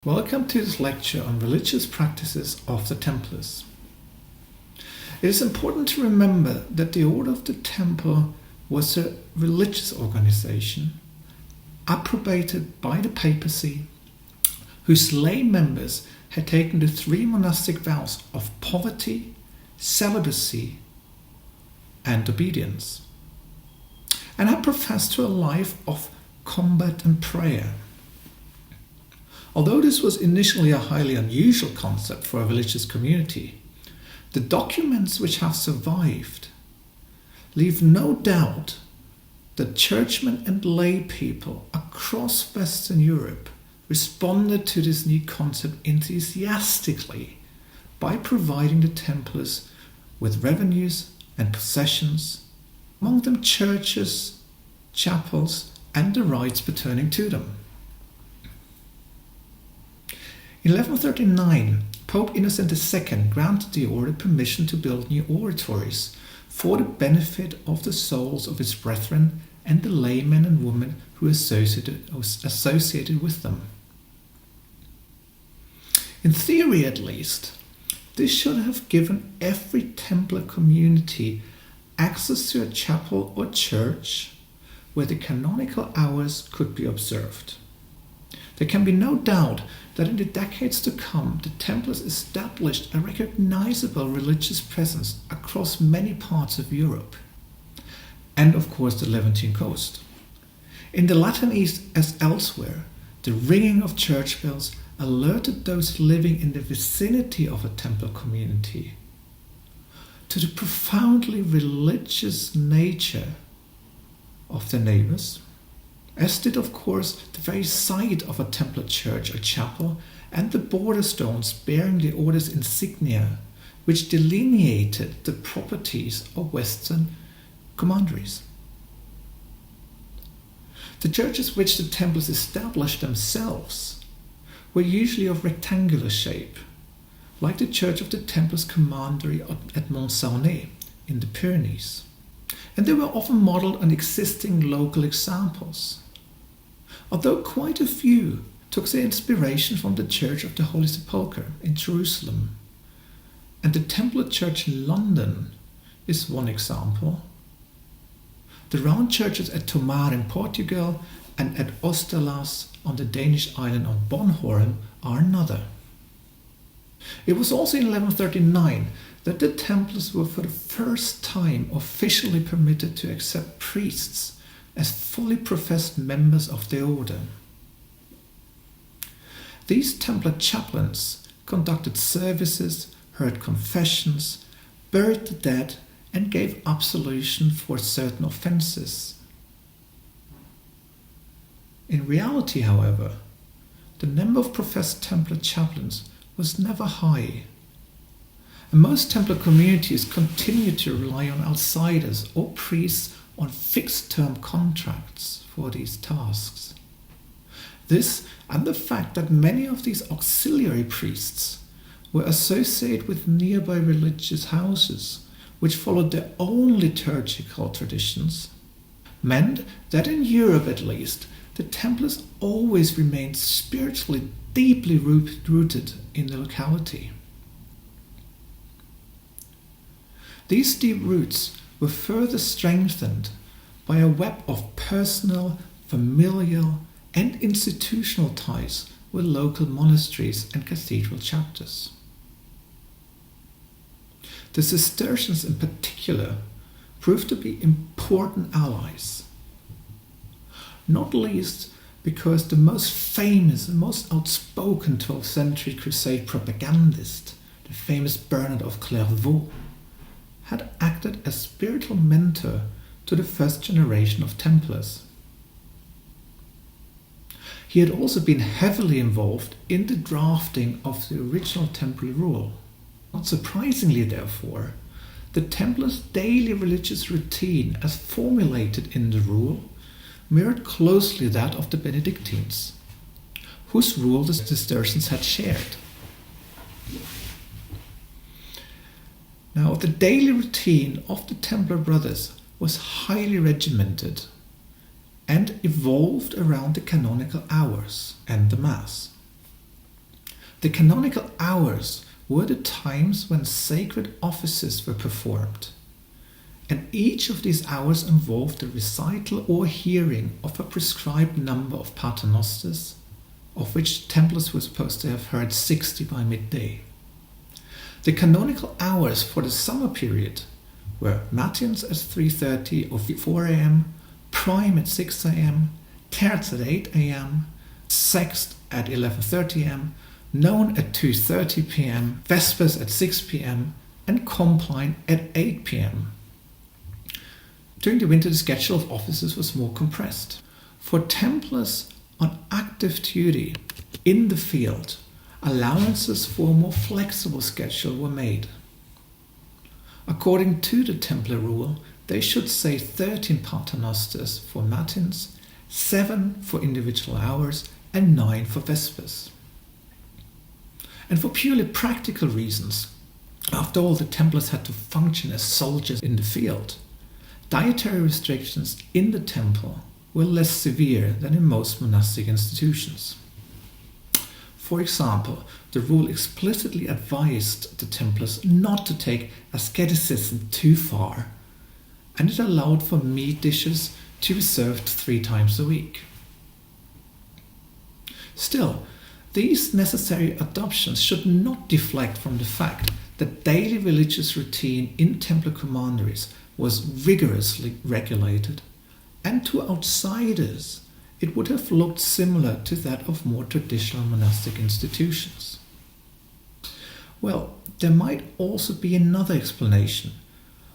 Welcome to this lecture on religious practices of the Templars. It is important to remember that the Order of the Temple was a religious organization approbated by the papacy, whose lay members had taken the three monastic vows of poverty, celibacy, and obedience, and had professed to a life of combat and prayer. Although this was initially a highly unusual concept for a religious community, the documents which have survived leave no doubt that churchmen and lay people across Western Europe responded to this new concept enthusiastically by providing the Templars with revenues and possessions, among them churches, chapels, and the rites pertaining to them. In 1139, Pope Innocent II granted the order permission to build new oratories for the benefit of the souls of its brethren and the laymen and women who associated with them. In theory, at least, this should have given every Templar community access to a chapel or church where the canonical hours could be observed. There can be no doubt that in the decades to come, the Templars established a recognizable religious presence across many parts of Europe, and of course the Levantine coast. In the Latin East as elsewhere, the ringing of church bells alerted those living in the vicinity of a Templar community to the profoundly religious nature of their neighbors, as did, of course, the very sight of a Templar church or chapel and the border stones bearing the order's insignia, which delineated the properties of Western commanderies. The churches which the Templars established themselves were usually of rectangular shape, like the Church of the Templars Commandery at Mont-Saulnay in the Pyrenees, and they were often modelled on existing local examples, although quite a few took their inspiration from the Church of the Holy Sepulchre in Jerusalem, and the Templar Church in London is one example. The round churches at Tomar in Portugal and at Oosterlaas on the Danish island of Bornholm are another. It was also in 1139 that the Templars were for the first time officially permitted to accept priests as fully professed members of the order. These Templar chaplains conducted services, heard confessions, buried the dead, and gave absolution for certain offences. In reality, however, the number of professed Templar chaplains was never high, and most Templar communities continued to rely on outsiders or priests on fixed-term contracts for these tasks. This and the fact that many of these auxiliary priests were associated with nearby religious houses which followed their own liturgical traditions meant that in Europe at least, the Templars always remained spiritually deeply rooted in the locality. These deep roots were further strengthened by a web of personal, familial, and institutional ties with local monasteries and cathedral chapters. The Cistercians in particular proved to be important allies, not least because the most famous and most outspoken 12th century Crusade propagandist, the famous Bernard of Clairvaux, had acted as spiritual mentor to the first generation of Templars. He had also been heavily involved in the drafting of the original Templar rule. Not surprisingly, therefore, the Templars' daily religious routine as formulated in the rule mirrored closely that of the Benedictines, whose rule the Cistercians had shared. Now, the daily routine of the Templar brothers was highly regimented and evolved around the canonical hours and the Mass. The canonical hours were the times when sacred offices were performed, and each of these hours involved the recital or hearing of a prescribed number of paternosters, of which Templars were supposed to have heard 60 by midday. The canonical hours for the summer period were matins at 3:30 or 4 a.m., prime at 6 a.m., terz at 8 a.m., sext at 11:30 a.m., none at 2:30 p.m., vespers at 6 p.m., and compline at 8 p.m. During the winter, the schedule of offices was more compressed. For Templars on active duty in the field, allowances for a more flexible schedule were made. According to the Templar rule, they should say 13 paternosters for matins, 7 for individual hours, and 9 for vespers. And for purely practical reasons, after all, the Templars had to function as soldiers in the field, dietary restrictions in the temple were less severe than in most monastic institutions. For example, the rule explicitly advised the Templars not to take asceticism too far, and it allowed for meat dishes to be served 3 times a week. Still, these necessary adoptions should not deflect from the fact that daily religious routine in Templar commanderies was rigorously regulated, and to outsiders it would have looked similar to that of more traditional monastic institutions. Well, there might also be another explanation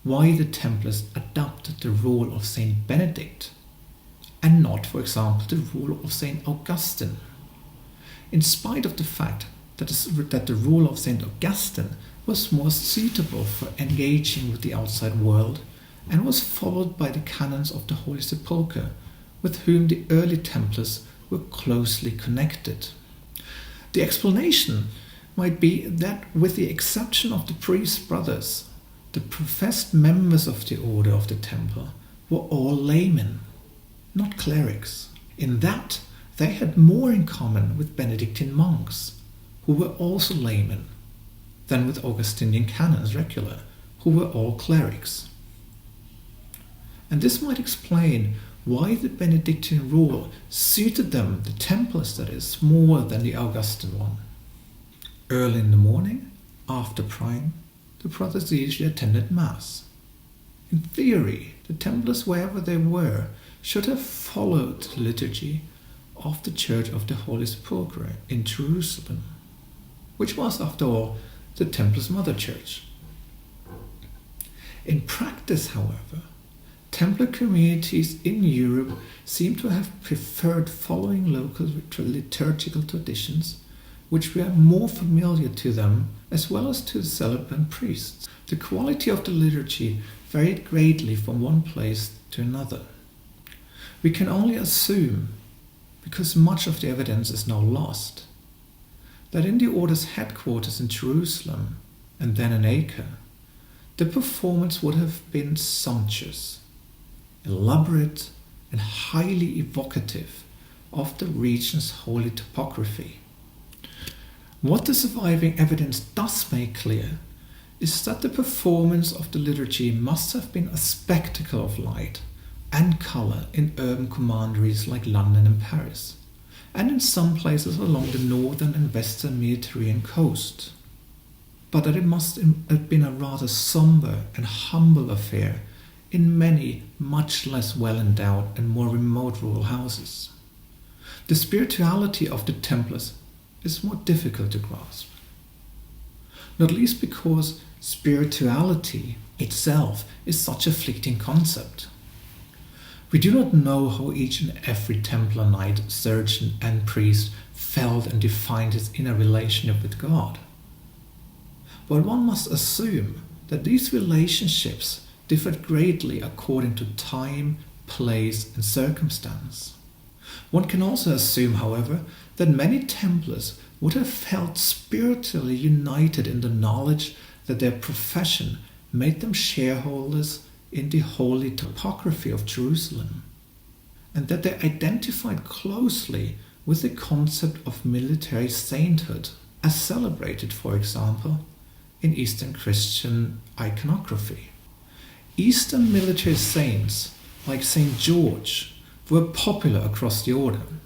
why the Templars adopted the rule of Saint Benedict and not, for example, the rule of Saint Augustine. In spite of the fact that the rule of Saint Augustine was more suitable for engaging with the outside world and was followed by the canons of the Holy Sepulchre, with whom the early Templars were closely connected. The explanation might be that, with the exception of the priest brothers, the professed members of the Order of the Temple were all laymen, not clerics. In that, they had more in common with Benedictine monks, who were also laymen, than with Augustinian canons regular, who were all clerics. And this might explain why the Benedictine rule suited them, the Templars that is, more than the Augustan one. Early in the morning, after prime, the brothers usually attended Mass. In theory, the Templars, wherever they were, should have followed the liturgy of the Church of the Holy Sepulchre in Jerusalem, which was, after all, the Templars' mother church. In practice, however, Templar communities in Europe seem to have preferred following local liturgical traditions, which were more familiar to them as well as to the celebrant priests. The quality of the liturgy varied greatly from one place to another. We can only assume, because much of the evidence is now lost, that in the order's headquarters in Jerusalem and then in Acre, the performance would have been sumptuous, elaborate, and highly evocative of the region's holy topography. What the surviving evidence does make clear is that the performance of the liturgy must have been a spectacle of light and colour in urban commanderies like London and Paris, and in some places along the northern and western Mediterranean coast, but that it must have been a rather sombre and humble affair in many much less well-endowed and more remote rural houses. The spirituality of the Templars is more difficult to grasp, not least because spirituality itself is such a fleeting concept. We do not know how each and every Templar knight, surgeon and priest felt and defined his inner relationship with God. But one must assume that these relationships differed greatly according to time, place, and circumstance. One can also assume, however, that many Templars would have felt spiritually united in the knowledge that their profession made them shareholders in the holy topography of Jerusalem, and that they identified closely with the concept of military sainthood as celebrated, for example, in Eastern Christian iconography. Eastern military saints, like Saint George, were popular across the Orden.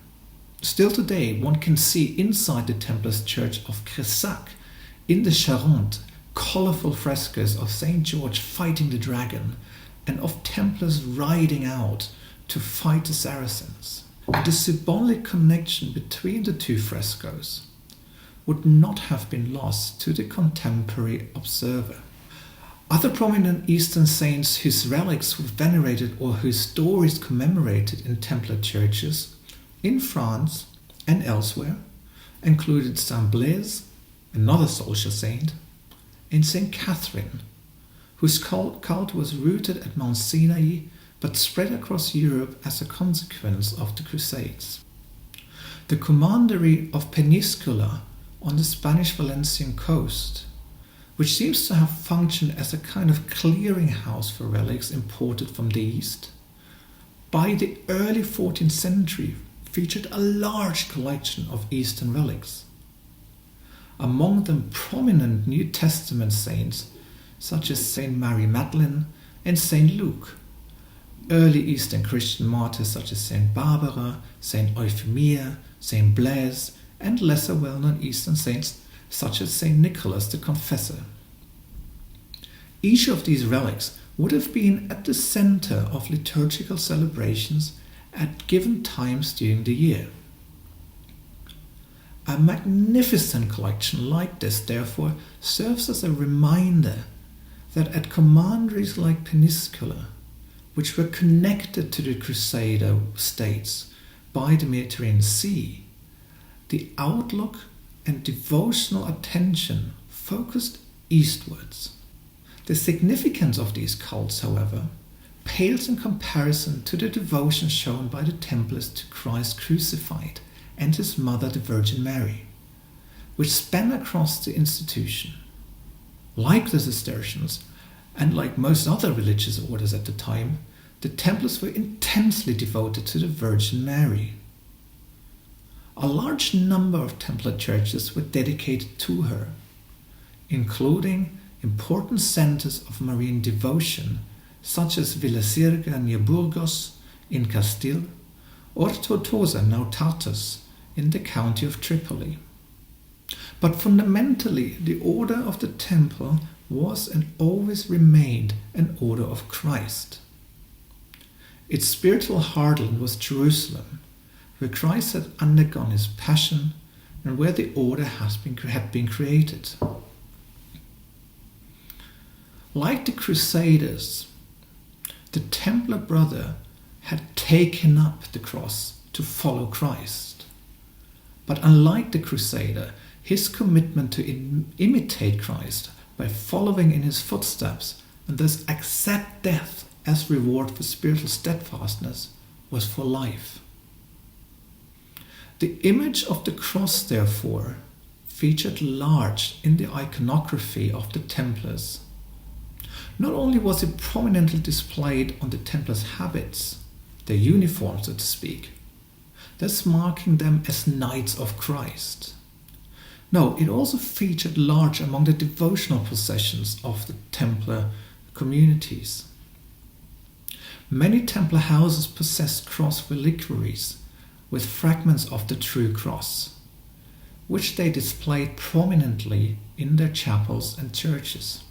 Still today, one can see inside the Templars' church of Cressac in the Charente colourful frescoes of Saint George fighting the dragon and of Templars riding out to fight the Saracens. And the symbolic connection between the two frescoes would not have been lost to the contemporary observer. Other prominent Eastern saints whose relics were venerated or whose stories commemorated in Templar churches in France and elsewhere included Saint Blaise, another soldier saint, and Saint Catherine, whose cult was rooted at Mount Sinai but spread across Europe as a consequence of the Crusades. The commandery of Península on the Spanish Valencian coast, which seems to have functioned as a kind of clearinghouse for relics imported from the East, by the early 14th century featured a large collection of Eastern relics. Among them prominent New Testament saints such as Saint Mary Magdalene and Saint Luke, early Eastern Christian martyrs such as Saint Barbara, Saint Euphemia, Saint Blaise, and lesser well-known Eastern saints such as Saint Nicholas the Confessor. Each of these relics would have been at the center of liturgical celebrations at given times during the year. A magnificent collection like this, therefore, serves as a reminder that at commanderies like Península, which were connected to the Crusader states by the Mediterranean Sea, the outlook and devotional attention focused eastwards. The significance of these cults, however, pales in comparison to the devotion shown by the Templars to Christ crucified and his mother, the Virgin Mary, which span across the institution. Like the Cistercians, and like most other religious orders at the time, the Templars were intensely devoted to the Virgin Mary. A large number of Templar churches were dedicated to her, including important centers of Marian devotion such as Villasirga near Burgos in Castile or Tortosa, now Tartus, in the county of Tripoli. But fundamentally, the order of the Temple was and always remained an order of Christ. Its spiritual heartland was Jerusalem, where Christ had undergone his passion and where the order had been created. Like the Crusaders, the Templar brother had taken up the cross to follow Christ. But unlike the Crusader, his commitment to imitate Christ by following in his footsteps and thus accept death as reward for spiritual steadfastness was for life. The image of the cross, therefore, featured large in the iconography of the Templars. Not only was it prominently displayed on the Templars' habits, their uniform, so to speak, thus marking them as Knights of Christ. No, it also featured large among the devotional possessions of the Templar communities. Many Templar houses possessed cross reliquaries with fragments of the true cross, which they displayed prominently in their chapels and churches.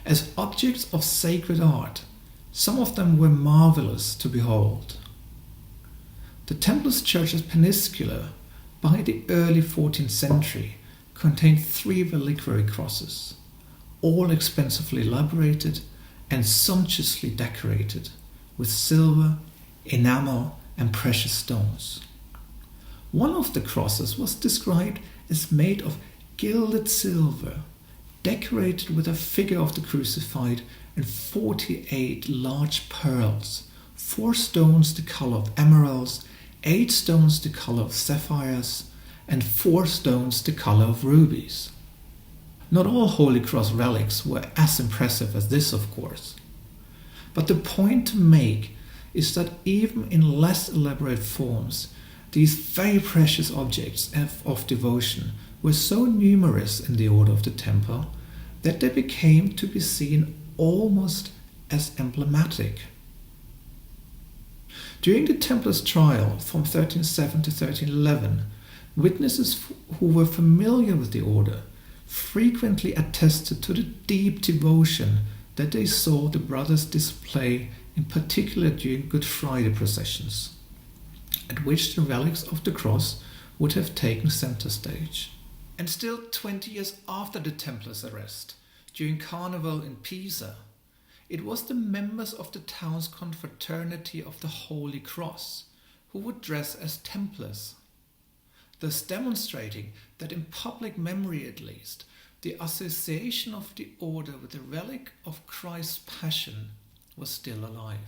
As objects of sacred art, some of them were marvelous to behold. The Templars' church at Península, by the early 14th century, contained 3 reliquary crosses, all expensively elaborated and sumptuously decorated with silver, enamel, and precious stones. One of the crosses was described as made of gilded silver, decorated with a figure of the crucified and 48 large pearls, 4 stones the color of emeralds, 8 stones the color of sapphires, and 4 stones the color of rubies. Not all Holy Cross relics were as impressive as this, of course. But the point to make is that even in less elaborate forms, These very precious objects of devotion were so numerous in the order of the temple that they became to be seen almost as emblematic. During the Templars' trial from 1307 to 1311, witnesses who were familiar with the order frequently attested to the deep devotion that they saw the brothers display, in particular during Good Friday processions, at which the relics of the cross would have taken center stage. And still 20 years after the Templars' arrest, during Carnival in Pisa, it was the members of the town's confraternity of the Holy Cross who would dress as Templars, thus demonstrating that in public memory at least, the association of the order with the relic of Christ's passion was still alive.